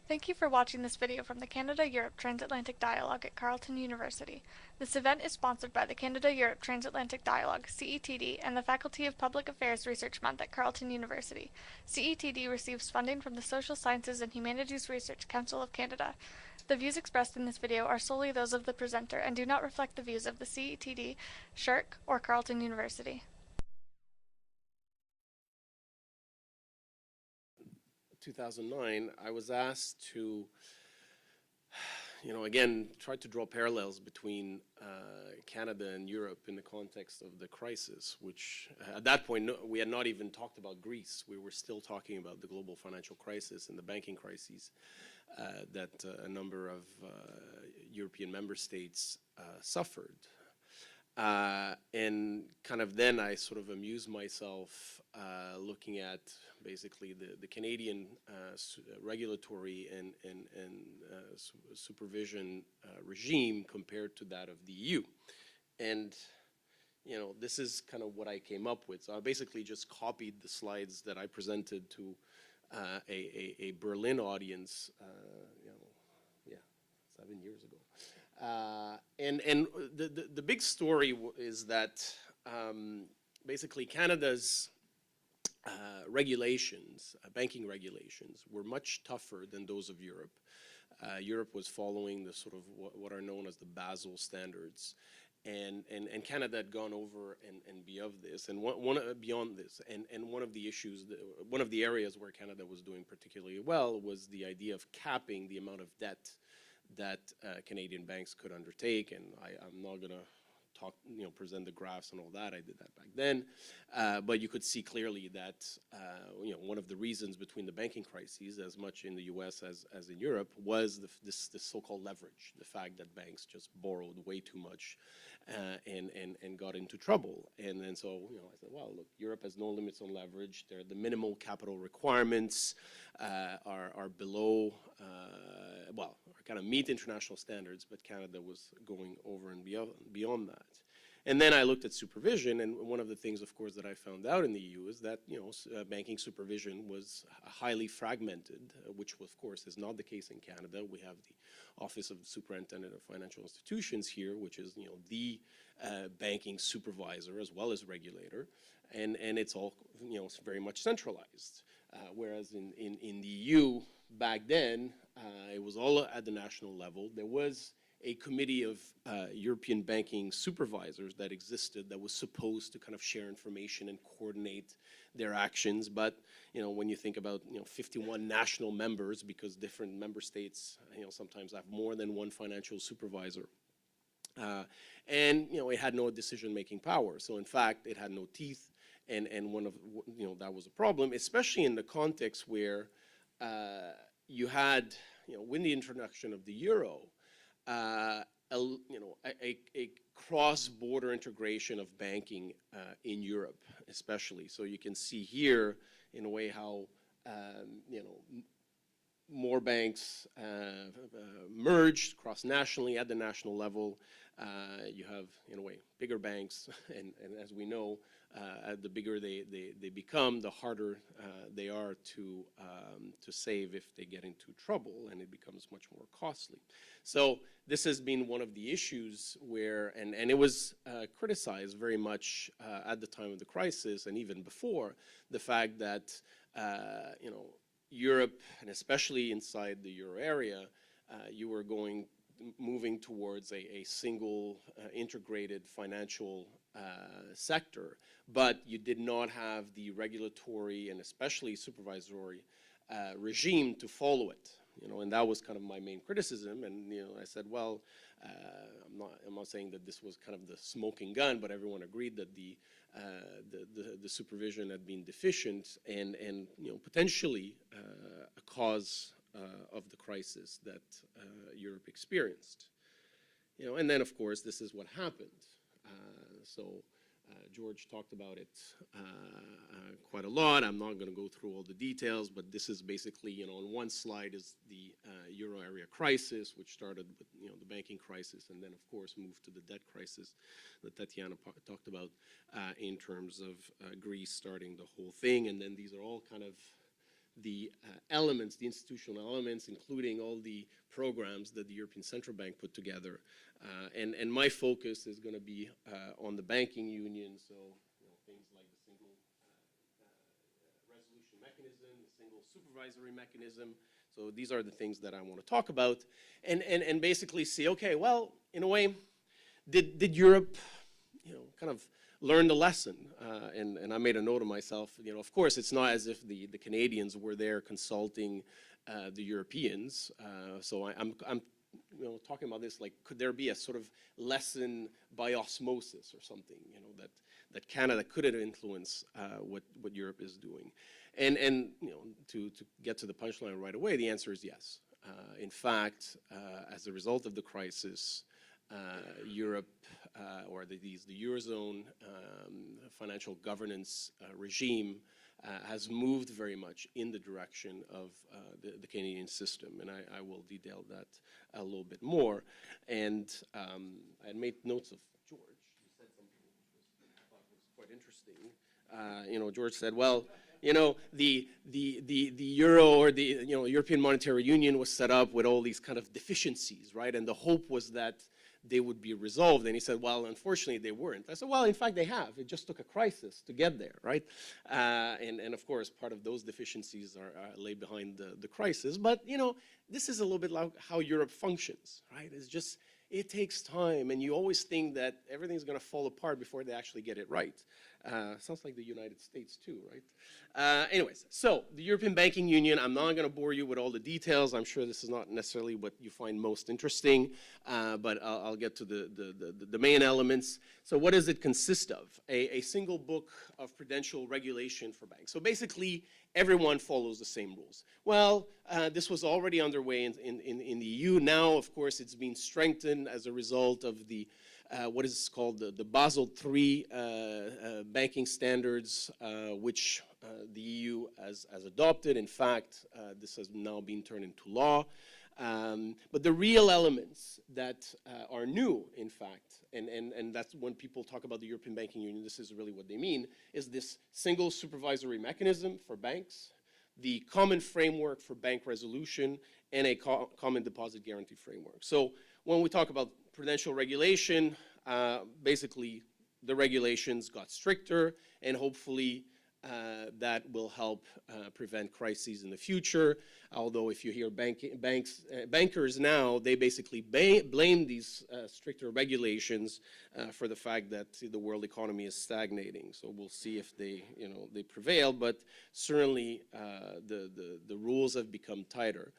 Thank you for watching this video from the Canada-Europe Transatlantic Dialogue at Carleton University. This event is sponsored by the Canada-Europe Transatlantic Dialogue, CETD, and the Faculty of Public Affairs Research Month at Carleton University. CETD receives funding from the Social Sciences and Humanities Research Council of Canada. The views expressed in this video are solely those of the presenter and do not reflect the views of the CETD, SHRC, or Carleton University. 2009, I was asked to, again, try to draw parallels between Canada and Europe in the context of the crisis, which at that point, we had not even talked about Greece. We were still talking about the global financial crisis and the banking crises that a number of European member states suffered. And kind of then I sort of amused myself looking at basically the Canadian regulatory and supervision regime compared to that of the EU. And this is kind of what I came up with. So I basically just copied the slides that I presented to a Berlin audience, 7 years ago. And the big story is that basically Canada's regulations, banking regulations, were much tougher than those of Europe. Europe was following the sort of what are known as the Basel standards, and Canada had gone over and beyond this, and beyond this, and one of the issues, one of the areas where Canada was doing particularly well was the idea of capping the amount of debt that Canadian banks could undertake, and I'm not going to talk, present the graphs and all that. I did that back then, but you could see clearly that one of the reasons between the banking crises, as much in the U.S. as in Europe, was this so-called leverage, the fact that banks just borrowed way too much and got into trouble. And then so I said, well, look, Europe has no limits on leverage. The minimal capital requirements are below. Well, kind of meet international standards, but Canada was going over and beyond that. And then I looked at supervision, and one of the things, of course, that I found out in the EU is that banking supervision was highly fragmented, which, of course, is not the case in Canada. We have the Office of the Superintendent of Financial Institutions here, which is the banking supervisor as well as regulator, and it's all it's very much centralized. Whereas in the EU back then, it was all at the national level. There was a committee of European banking supervisors that existed that was supposed to kind of share information and coordinate their actions. But when you think about 51 national members, because different member states sometimes have more than one financial supervisor, and it had no decision-making power. So in fact, it had no teeth, and one of that was a problem, especially in the context where you had with the introduction of the euro, a cross-border integration of banking in Europe, especially. So you can see here, in a way, how more banks merged cross-nationally at the national level. You have, in a way, bigger banks, and as we know, the bigger they become, the harder they are to save if they get into trouble, and it becomes much more costly. So this has been one of the issues where, and it was criticized very much at the time of the crisis, and even before, the fact that Europe, and especially inside the euro area, you were moving towards a single integrated financial sector, but you did not have the regulatory and especially supervisory regime to follow it. And that was kind of my main criticism. And I said, well, I'm not saying that this was kind of the smoking gun, but everyone agreed that the supervision had been deficient and potentially a cause of the crisis that Europe experienced. And then of course this is what happened. George talked about it quite a lot. I'm not going to go through all the details, but this is basically, on one slide is the euro area crisis, which started with the banking crisis, and then of course moved to the debt crisis that Tatjana talked about in terms of Greece starting the whole thing. And then these are all kind of the elements, the institutional elements, including all the programs that the European Central Bank put together. And my focus is going to be on the banking union, so things like the single resolution mechanism, the single supervisory mechanism. So these are the things that I want to talk about, and basically see, okay, well, in a way, did Europe, kind of learn the lesson? And I made a note of myself, of course, it's not as if the Canadians were there consulting the Europeans. So I'm talking about this, like, could there be a sort of lesson by osmosis or something, that Canada could influence what Europe is doing? And to get to the punchline right away, the answer is yes. In fact, as a result of the crisis, Europe, or the Eurozone financial governance regime has moved very much in the direction of the Canadian system, and I will detail that a little bit more. And I had made notes of George. He said something which I thought was quite interesting. George said, well, the euro, or the European Monetary Union was set up with all these kind of deficiencies, right? And the hope was that they would be resolved. And he said, well, unfortunately, they weren't. I said, well, in fact, they have. It just took a crisis to get there, right? And of course, part of those deficiencies lay behind the crisis. But, this is a little bit like how Europe functions, right? It's just, it takes time. And you always think that everything's going to fall apart before they actually get it right. Sounds like the United States too, right? Anyways, so the European Banking Union, I'm not going to bore you with all the details. I'm sure this is not necessarily what you find most interesting, but I'll get to the main elements. So what does it consist of? A single book of prudential regulation for banks. So basically, everyone follows the same rules. Well, this was already underway in the EU. Now, of course, it's been strengthened as a result of the what is called the Basel III banking standards, which the EU has adopted. In fact, this has now been turned into law. But the real elements that are new, in fact, and that's when people talk about the European Banking Union, this is really what they mean, is this single supervisory mechanism for banks, the common framework for bank resolution, and a common deposit guarantee framework. So when we talk about prudential regulation, basically the regulations got stricter, and hopefully that will help prevent crises in the future. Although if you hear bankers now, they basically blame these stricter regulations for the fact that the world economy is stagnating. So we'll see if they prevail, but certainly the rules have become tighter.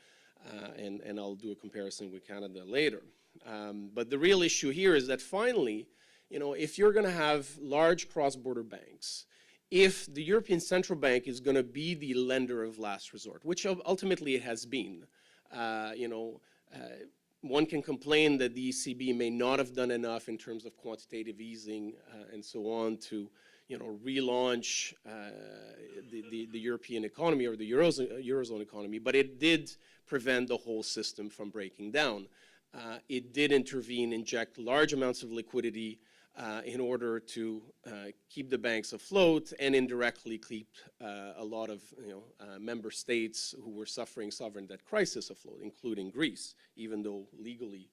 And I'll do a comparison with Canada later. But the real issue here is that finally, if you're going to have large cross-border banks, if the European Central Bank is going to be the lender of last resort, which ultimately it has been, one can complain that the ECB may not have done enough in terms of quantitative easing and so on to relaunch the European economy or the Eurozone economy, but it did prevent the whole system from breaking down. It did intervene, inject large amounts of liquidity in order to keep the banks afloat and indirectly keep a lot of member states who were suffering sovereign debt crisis afloat, including Greece, even though legally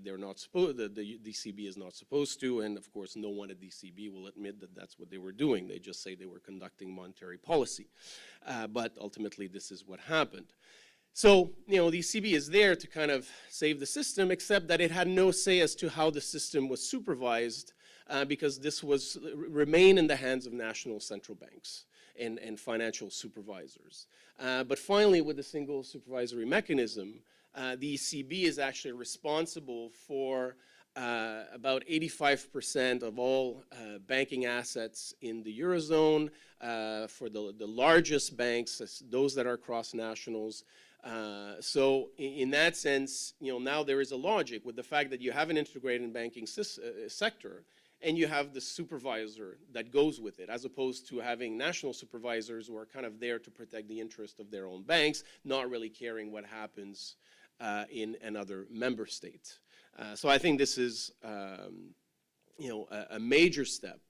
they're not supposed, the ECB is not supposed to, and of course no one at the ECB will admit that that's what they were doing. They just say they were conducting monetary policy. But ultimately this is what happened. So, the ECB is there to kind of save the system, except that it had no say as to how the system was supervised, because this remain in the hands of national central banks and financial supervisors. But finally, with the single supervisory mechanism, the ECB is actually responsible for about 85% of all banking assets in the Eurozone, for the largest banks, those that are cross-nationals. So in that sense, now there is a logic with the fact that you have an integrated banking sector and you have the supervisor that goes with it, as opposed to having national supervisors who are kind of there to protect the interest of their own banks, not really caring what happens in another member state. So I think this is a major step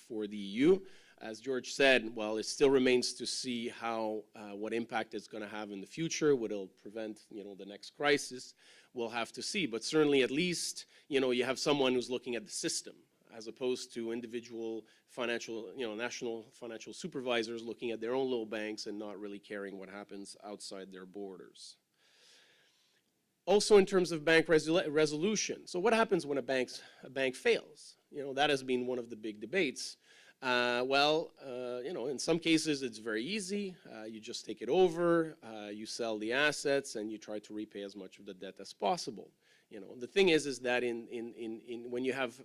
for the EU. as George said, well, it still remains to see how, what impact it's going to have in the future, what it'll prevent, the next crisis. We'll have to see. But certainly, at least, you have someone who's looking at the system, as opposed to individual financial, national financial supervisors looking at their own little banks and not really caring what happens outside their borders. Also, in terms of bank resolution, so what happens when a bank fails? That has been one of the big debates. In some cases it's very easy. You just take it over, you sell the assets, and you try to repay as much of the debt as possible. The thing is that when you have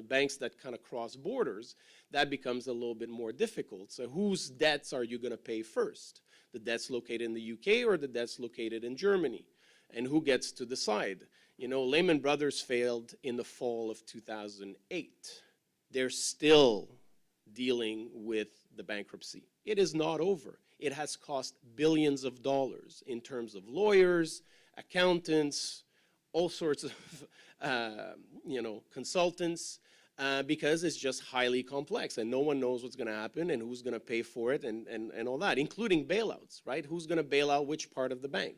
banks that kind of cross borders, that becomes a little bit more difficult. So whose debts are you going to pay first? The debts located in the UK or the debts located in Germany? And who gets to decide? Lehman Brothers failed in the fall of 2008. They're still dealing with the bankruptcy. It is not over. It has cost billions of dollars in terms of lawyers, accountants, all sorts of, consultants, because it's just highly complex and no one knows what's going to happen and who's going to pay for it and all that, including bailouts, right? Who's going to bail out which part of the bank?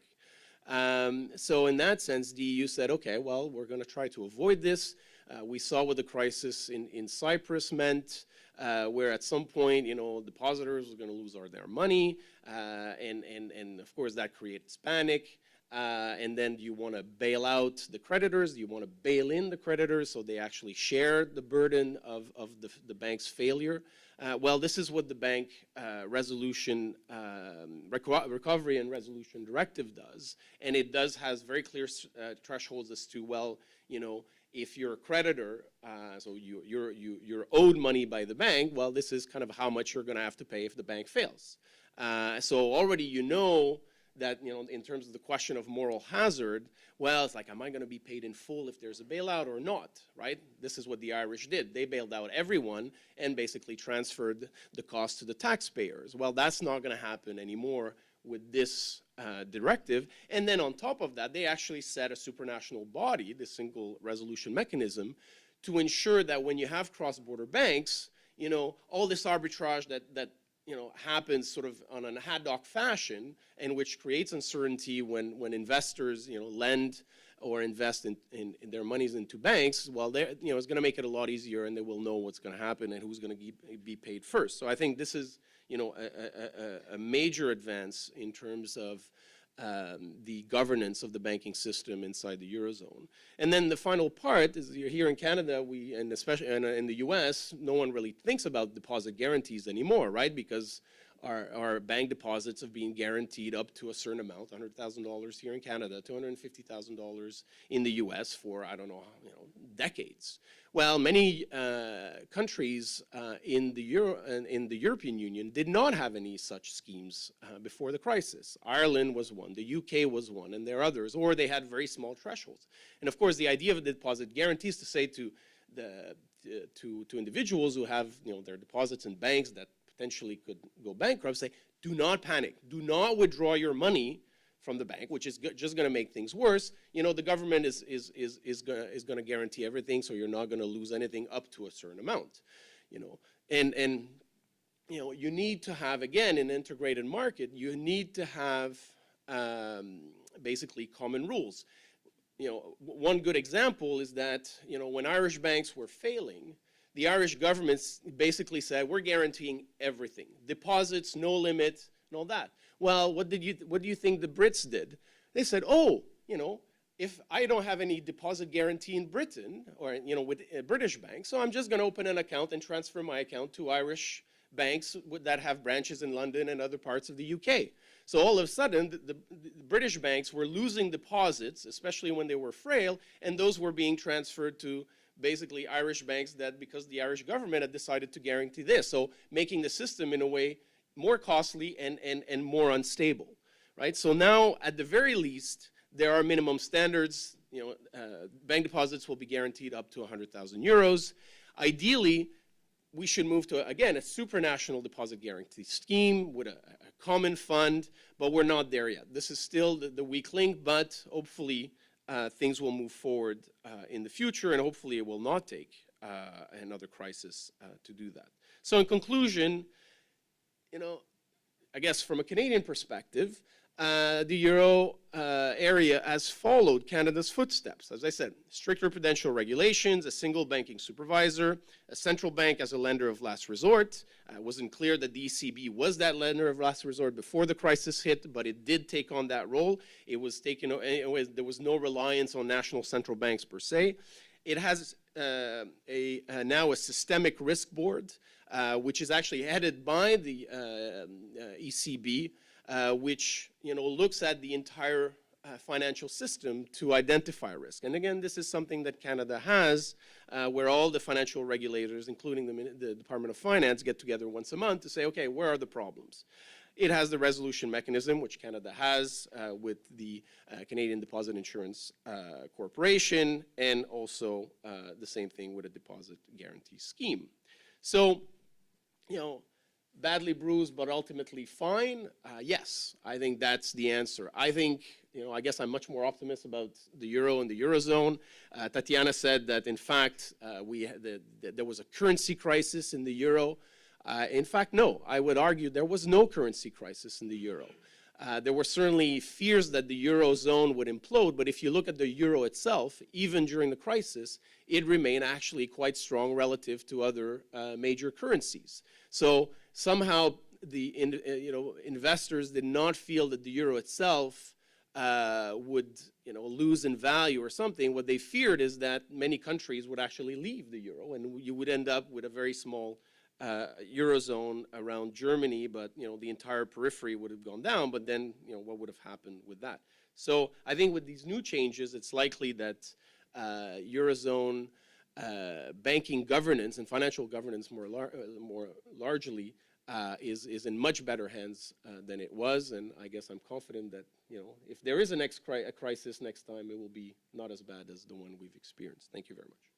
So in that sense, the EU said, okay, well, we're going to try to avoid this. We saw what the crisis in Cyprus meant, where at some point, depositors were going to lose all their money, and of course that creates panic. And then do you want to bail out the creditors? Do you want to bail in the creditors so they actually share the burden of the bank's failure? Well, this is what the Bank Recovery and Resolution Directive does. And it has very clear thresholds as to, well, if you're a creditor, so you're owed money by the bank, well, this is kind of how much you're going to have to pay if the bank fails. So already that, in terms of the question of moral hazard, well, it's like, am I going to be paid in full if there's a bailout or not, right? This is what the Irish did. They bailed out everyone and basically transferred the cost to the taxpayers. Well, that's not going to happen anymore with this directive. And then on top of that, they actually set a supranational body, the single resolution mechanism, to ensure that when you have cross-border banks, all this arbitrage that happens sort of on an ad hoc fashion, and which creates uncertainty when investors, lend or invest in their monies into banks. Well, it's going to make it a lot easier, and they will know what's going to happen and who's going to be paid first. So I think this is, a major advance in terms of the governance of the banking system inside the Eurozone. And then the final part is here in Canada, and especially in the US, no one really thinks about deposit guarantees anymore, right? Because our bank deposits have been guaranteed up to a certain amount, $100,000 here in Canada, $250,000 in the US for, I don't know, decades. Well, many countries in the European Union did not have any such schemes before the crisis. Ireland was one, the UK was one, and there are others, or they had very small thresholds. And of course, the idea of the deposit guarantees to say to individuals who have their deposits in banks that potentially could go bankrupt, say, do not panic, do not withdraw your money from the bank, which is just going to make things worse. The government is going to guarantee everything, so you're not going to lose anything up to a certain amount. And you need to have, again, an integrated market. You need to have basically common rules. One good example is that when Irish banks were failing, the Irish government basically said, we're guaranteeing everything, deposits, no limit, and all that. Well, what do you think the Brits did? They said, oh, if I don't have any deposit guarantee in Britain or with a British bank, so I'm just going to open an account and transfer my account to Irish banks that have branches in London and other parts of the UK. So all of a sudden, the British banks were losing deposits, especially when they were frail, and those were being transferred to basically Irish banks because the Irish government had decided to guarantee this. So making the system in a way more costly and more unstable, right? So now, at the very least, there are minimum standards. Bank deposits will be guaranteed up to 100,000 euros. Ideally, we should move to, again, a supranational deposit guarantee scheme with a common fund, but we're not there yet. This is still the weak link, but hopefully things will move forward in the future, and hopefully it will not take another crisis to do that. So in conclusion, I guess from a Canadian perspective, the euro area has followed Canada's footsteps. As I said, stricter prudential regulations, a single banking supervisor, a central bank as a lender of last resort. It wasn't clear that the ECB was that lender of last resort before the crisis hit, but it did take on that role. It was taken. There was no reliance on national central banks per se. It has now a systemic risk board, which is actually headed by the ECB. Which looks at the entire financial system to identify risk. And again, this is something that Canada has, where all the financial regulators, including the Department of Finance, get together once a month to say, okay, where are the problems? It has the resolution mechanism, which Canada has with the Canadian Deposit Insurance Corporation, and also the same thing with a deposit guarantee scheme. So, badly bruised, but ultimately fine? Yes, I think that's the answer. I think, I guess I'm much more optimistic about the euro and the Eurozone. Tatjana said that, in fact, there was a currency crisis in the euro. In fact, no, I would argue there was no currency crisis in the euro. There were certainly fears that the Eurozone would implode, but if you look at the euro itself, even during the crisis, it remained actually quite strong relative to other major currencies. So somehow the investors did not feel that the euro itself would lose in value or something. What they feared is that many countries would actually leave the euro, and you would end up with a very small Eurozone around Germany, but the entire periphery would have gone down. But then what would have happened with that? So I think with these new changes, it's likely that Eurozone banking governance and financial governance more largely is in much better hands than it was. And I guess I'm confident that if there is a crisis next time, it will be not as bad as the one we've experienced. Thank you very much.